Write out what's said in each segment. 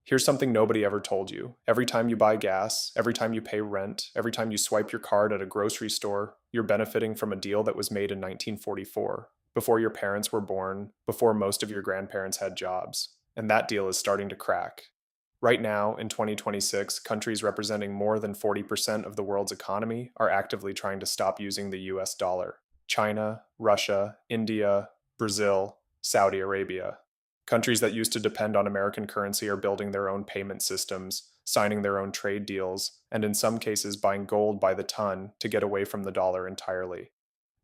Here's something nobody ever told you. Every time you buy gas, every time you pay rent, every time you swipe your card at a grocery store, you're benefiting from a deal that was made in 1944, before your parents were born, before most of your grandparents had jobs. And that deal is starting to crack. Right now, in 2026, countries representing more than 40% of the world's economy are actively trying to stop using the US dollar. China, Russia, India, Brazil, Saudi Arabia. Countries that used to depend on American currency are building their own payment systems, signing their own trade deals, and in some cases buying gold by the ton to get away from the dollar entirely.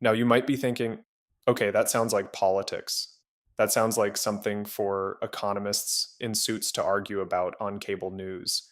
Now, you might be thinking, okay, that sounds like politics. That sounds like something for economists in suits to argue about on cable news.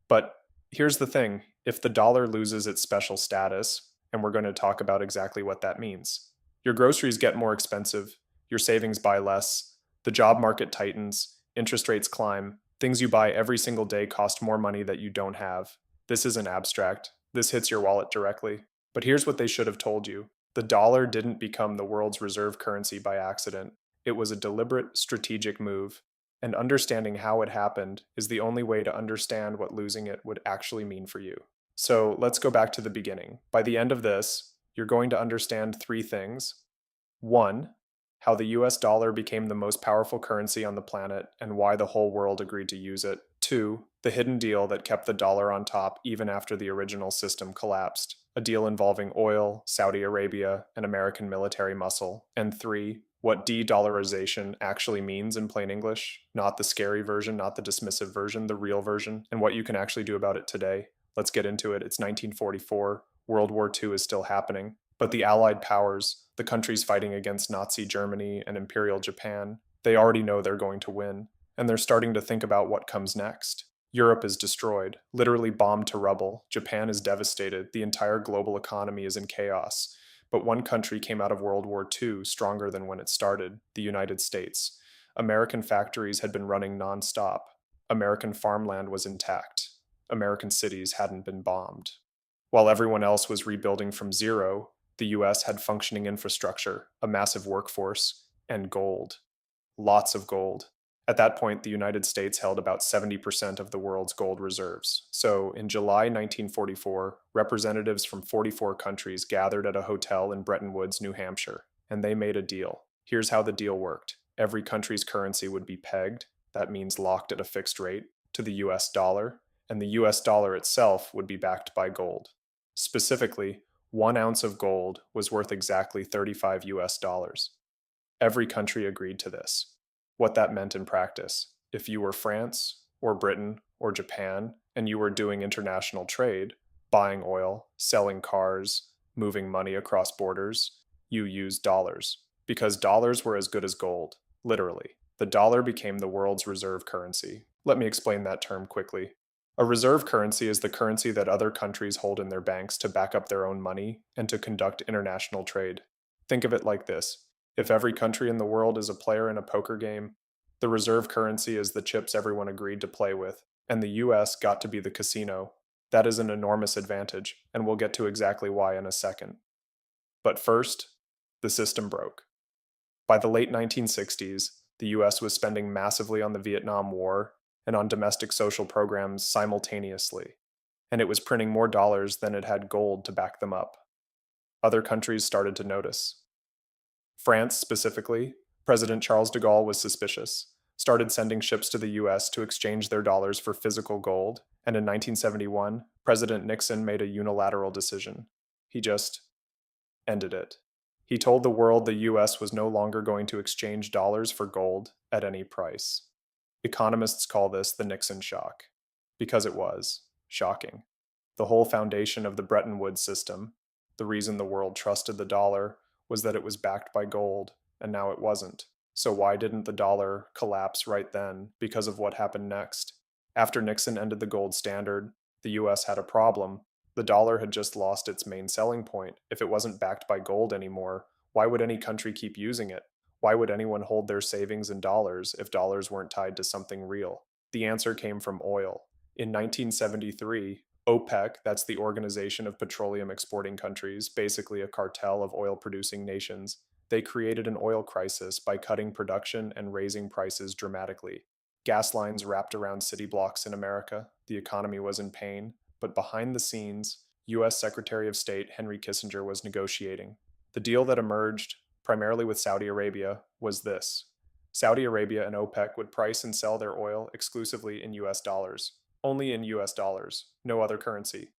But here's the thing, if the dollar loses its special status, and we're going to talk about exactly what that means, your groceries get more expensive, your savings buy less, the job market tightens, interest rates climb, things you buy every single day cost more money that you don't have. This isn't abstract. This hits your wallet directly. But here's what they should have told you. The dollar didn't become the world's reserve currency by accident. It was a deliberate, strategic move, and understanding how it happened is the only way to understand what losing it would actually mean for you. So let's go back to the beginning. By the end of this, you're going to understand three things. One, how the US dollar became the most powerful currency on the planet and why the whole world agreed to use it. Two, the hidden deal that kept the dollar on top even after the original system collapsed, a deal involving oil, Saudi Arabia, and American military muscle. And three, what de-dollarization actually means in plain English, not the scary version, not the dismissive version, the real version, and what you can actually do about it today. Let's get into it. It's 1944. World War II is still happening. But the Allied powers, the countries fighting against Nazi Germany and Imperial Japan, they already know they're going to win, and they're starting to think about what comes next. Europe is destroyed, literally bombed to rubble. Japan is devastated. The entire global economy is in chaos. But one country came out of World War II stronger than when it started, the United States. American factories had been running nonstop. American farmland was intact. American cities hadn't been bombed. While everyone else was rebuilding from zero, the US had functioning infrastructure, a massive workforce, and gold. Lots of gold. At that point, the United States held about 70% of the world's gold reserves. So, in July 1944, representatives from 44 countries gathered at a hotel in Bretton Woods, New Hampshire, and they made a deal. Here's how the deal worked. Every country's currency would be pegged, that means locked at a fixed rate, to the US dollar, and the US dollar itself would be backed by gold. Specifically, 1 ounce of gold was worth exactly 35 US dollars. Every country agreed to this. What that meant in practice, if you were France, or Britain, or Japan, and you were doing international trade, buying oil, selling cars, moving money across borders, you used dollars. Because dollars were as good as gold, literally. The dollar became the world's reserve currency. Let me explain that term quickly. A reserve currency is the currency that other countries hold in their banks to back up their own money and to conduct international trade. Think of it like this. If every country in the world is a player in a poker game, the reserve currency is the chips everyone agreed to play with, and the US got to be the casino. That is an enormous advantage, and we'll get to exactly why in a second. But first, the system broke. By the late 1960s, the US was spending massively on the Vietnam War and on domestic social programs simultaneously, and it was printing more dollars than it had gold to back them up. Other countries started to notice. France, specifically, President Charles de Gaulle was suspicious, started sending ships to the US to exchange their dollars for physical gold, and in 1971, President Nixon made a unilateral decision. He just ended it. He told the world the US was no longer going to exchange dollars for gold at any price. Economists call this the Nixon shock, because it was shocking. The whole foundation of the Bretton Woods system, the reason the world trusted the dollar, was that it was backed by gold, and now it wasn't. So why didn't the dollar collapse right then because of what happened next? After Nixon ended the gold standard, the US had a problem. The dollar had just lost its main selling point. If it wasn't backed by gold anymore, why would any country keep using it? Why would anyone hold their savings in dollars if dollars weren't tied to something real? The answer came from oil. In 1973, OPEC, that's the Organization of Petroleum Exporting Countries, basically a cartel of oil-producing nations, they created an oil crisis by cutting production and raising prices dramatically. Gas lines wrapped around city blocks in America. The economy was in pain, but behind the scenes, US Secretary of State Henry Kissinger was negotiating. The deal that emerged, primarily with Saudi Arabia, was this: Saudi Arabia and OPEC would price and sell their oil exclusively in US dollars, only in US dollars, no other currency.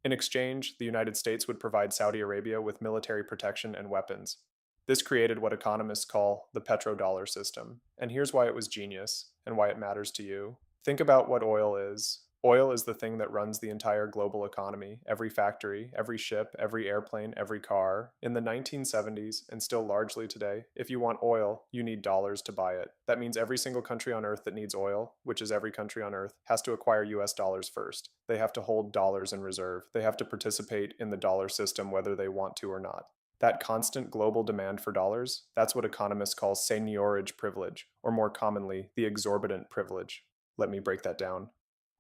In exchange, the United States would provide Saudi Arabia with military protection and weapons. This created what economists call the petrodollar system. And here's why it was genius and why it matters to you. Think about what oil is. Oil is the thing that runs the entire global economy, every factory, every ship, every airplane, every car. In the 1970s, and still largely today, if you want oil, you need dollars to buy it. That means every single country on Earth that needs oil, which is every country on Earth, has to acquire US dollars first. They have to hold dollars in reserve. They have to participate in the dollar system whether they want to or not. That constant global demand for dollars, that's what economists call seigniorage privilege, or more commonly, the exorbitant privilege. Let me break that down.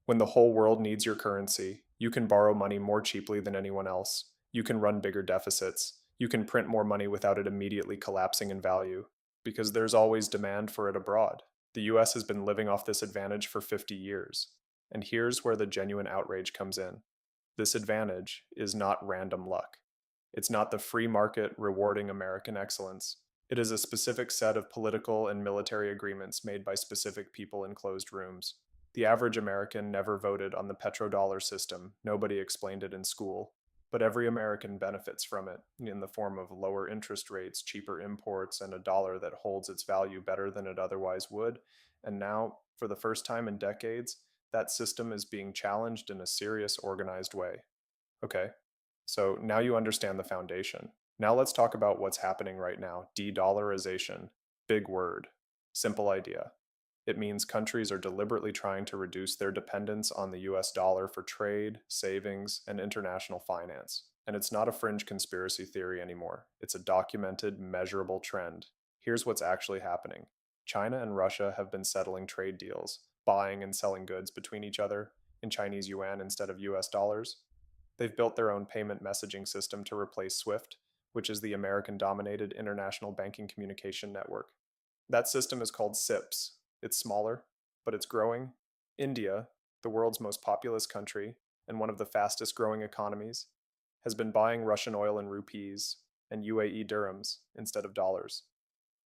When the whole world needs your currency, you can borrow money more cheaply than anyone else. You can run bigger deficits. You can print more money without it immediately collapsing in value, because there's always demand for it abroad. The US has been living off this advantage for 50 years. And here's where the genuine outrage comes in. This advantage is not random luck. It's not the free market rewarding American excellence. It is a specific set of political and military agreements made by specific people in closed rooms. The average American never voted on the petrodollar system. Nobody explained it in school. But every American benefits from it in the form of lower interest rates, cheaper imports, and a dollar that holds its value better than it otherwise would. And now, for the first time in decades, that system is being challenged in a serious, organized way. Okay, so now you understand the foundation. Now let's talk about what's happening right now. De-dollarization. Big word. Simple idea. It means countries are deliberately trying to reduce their dependence on the US dollar for trade, savings, and international finance. And it's not a fringe conspiracy theory anymore. It's a documented, measurable trend. Here's what's actually happening. China and Russia have been settling trade deals, buying and selling goods between each other in Chinese yuan instead of US dollars. They've built their own payment messaging system to replace SWIFT, which is the American-dominated international banking communication network. That system is called SIPS. It's smaller, but it's growing. India, the world's most populous country and one of the fastest growing economies, has been buying Russian oil in rupees and UAE dirhams instead of dollars.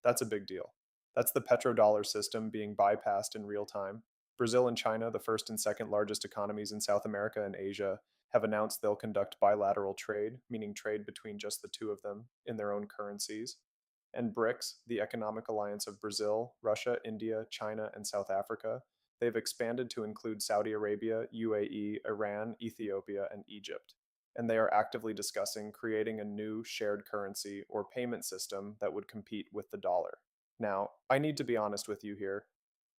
That's a big deal. That's the petrodollar system being bypassed in real time. Brazil and China, the first and second largest economies in South America and Asia, have announced they'll conduct bilateral trade, meaning trade between just the two of them in their own currencies. And BRICS, the economic alliance of Brazil, Russia, India, China, and South Africa, they've expanded to include Saudi Arabia, UAE, Iran, Ethiopia, and Egypt. And they are actively discussing creating a new shared currency or payment system that would compete with the dollar. Now, I need to be honest with you here,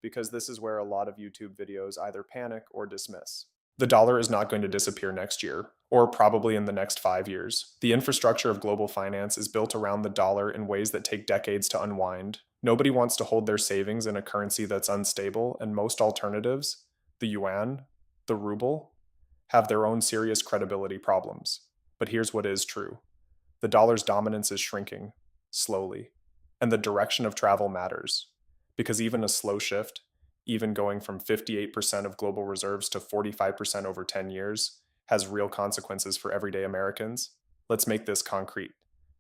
because this is where a lot of YouTube videos either panic or dismiss. The dollar is not going to disappear next year, or probably in the next 5 years. The infrastructure of global finance is built around the dollar in ways that take decades to unwind. Nobody wants to hold their savings in a currency that's unstable, and most alternatives, the yuan, the ruble, have their own serious credibility problems. But here's what is true. The dollar's dominance is shrinking, slowly, and the direction of travel matters. Because even a slow shift, even going from 58% of global reserves to 45% over 10 years, has real consequences for everyday Americans. Let's make this concrete.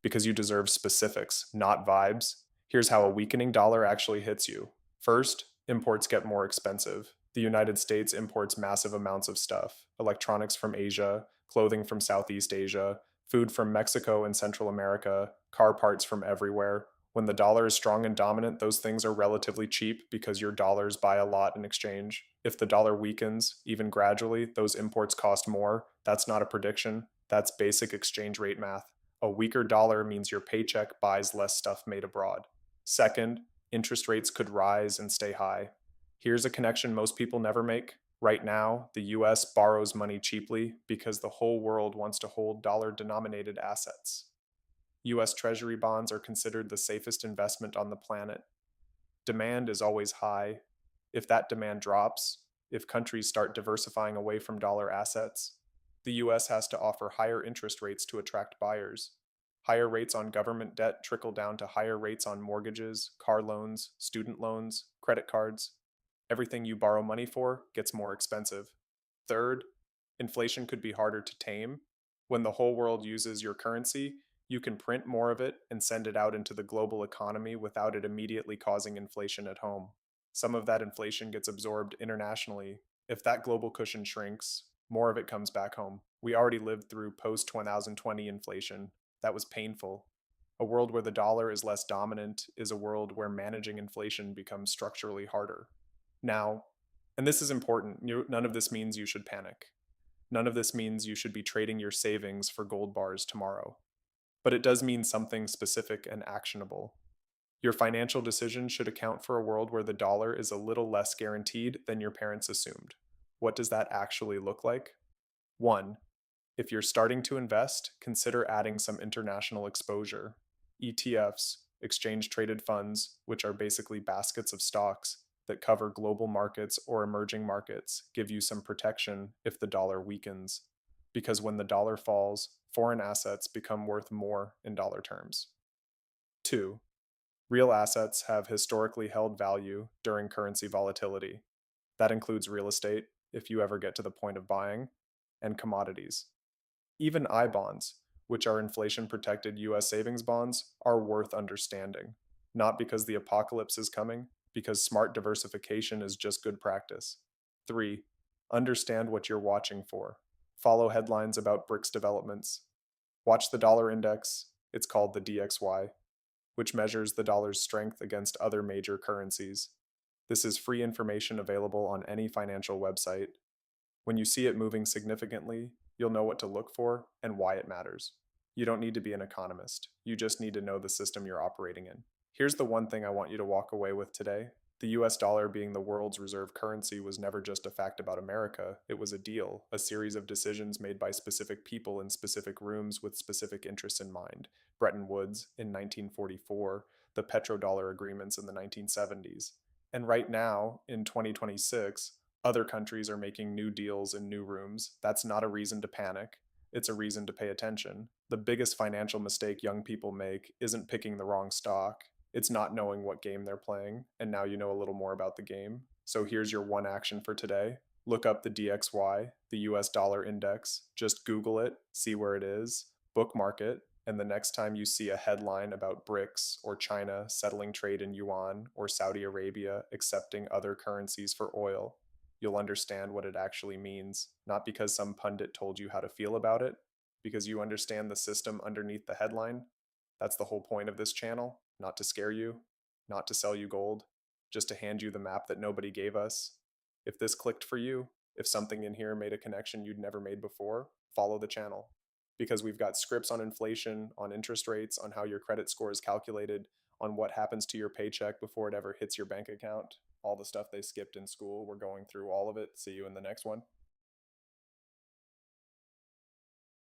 Because you deserve specifics, not vibes. Here's how a weakening dollar actually hits you. First, imports get more expensive. The United States imports massive amounts of stuff: electronics from Asia, clothing from Southeast Asia, food from Mexico and Central America, car parts from everywhere. When the dollar is strong and dominant, those things are relatively cheap because your dollars buy a lot in exchange. If the dollar weakens, even gradually, those imports cost more. That's not a prediction. That's basic exchange rate math. A weaker dollar means your paycheck buys less stuff made abroad. Second, interest rates could rise and stay high. Here's a connection most people never make. Right now, the US borrows money cheaply because the whole world wants to hold dollar-denominated assets. US Treasury bonds are considered the safest investment on the planet. Demand is always high. If that demand drops, if countries start diversifying away from dollar assets, the US has to offer higher interest rates to attract buyers. Higher rates on government debt trickle down to higher rates on mortgages, car loans, student loans, credit cards. Everything you borrow money for gets more expensive. Third, inflation could be harder to tame. When the whole world uses your currency, you can print more of it and send it out into the global economy without it immediately causing inflation at home. Some of that inflation gets absorbed internationally. If that global cushion shrinks, more of it comes back home. We already lived through post 2020 inflation. That was painful. A world where the dollar is less dominant is a world where managing inflation becomes structurally harder. Now, and this is important, none of this means you should panic. None of this means you should be trading your savings for gold bars tomorrow. But it does mean something specific and actionable. Your financial decisions should account for a world where the dollar is a little less guaranteed than your parents assumed. What does that actually look like? 1. If you're starting to invest, consider adding some international exposure. ETFs, exchange traded funds, which are basically baskets of stocks that cover global markets or emerging markets, give you some protection if the dollar weakens. Because when the dollar falls, foreign assets become worth more in dollar terms. 2. Real assets have historically held value during currency volatility. That includes real estate, if you ever get to the point of buying, and commodities. Even I bonds, which are inflation protected US savings bonds, are worth understanding. Not because the apocalypse is coming, because smart diversification is just good practice. 3. Understand what you're watching for. Follow headlines about BRICS developments. Watch the dollar index, it's called the DXY, which measures the dollar's strength against other major currencies. This is free information available on any financial website. When you see it moving significantly, you'll know what to look for and why it matters. You don't need to be an economist. You just need to know the system you're operating in. Here's the one thing I want you to walk away with today. The US dollar being the world's reserve currency was never just a fact about America. It was a deal, a series of decisions made by specific people in specific rooms with specific interests in mind. Bretton Woods in 1944, the petrodollar agreements in the 1970s. And right now, in 2026, other countries are making new deals in new rooms. That's not a reason to panic. It's a reason to pay attention. The biggest financial mistake young people make isn't picking the wrong stock. It's not knowing what game they're playing, and now you know a little more about the game. So here's your one action for today. Look up the DXY, the US dollar index. Just Google it, see where it is, bookmark it, and the next time you see a headline about BRICS or China settling trade in yuan or Saudi Arabia accepting other currencies for oil, you'll understand what it actually means, not because some pundit told you how to feel about it, because you understand the system underneath the headline. That's the whole point of this channel, not to scare you, not to sell you gold, just to hand you the map that nobody gave us. If this clicked for you, if something in here made a connection you'd never made before, follow the channel. Because we've got scripts on inflation, on interest rates, on how your credit score is calculated, on what happens to your paycheck before it ever hits your bank account. All the stuff they skipped in school, we're going through all of it. See you in the next one.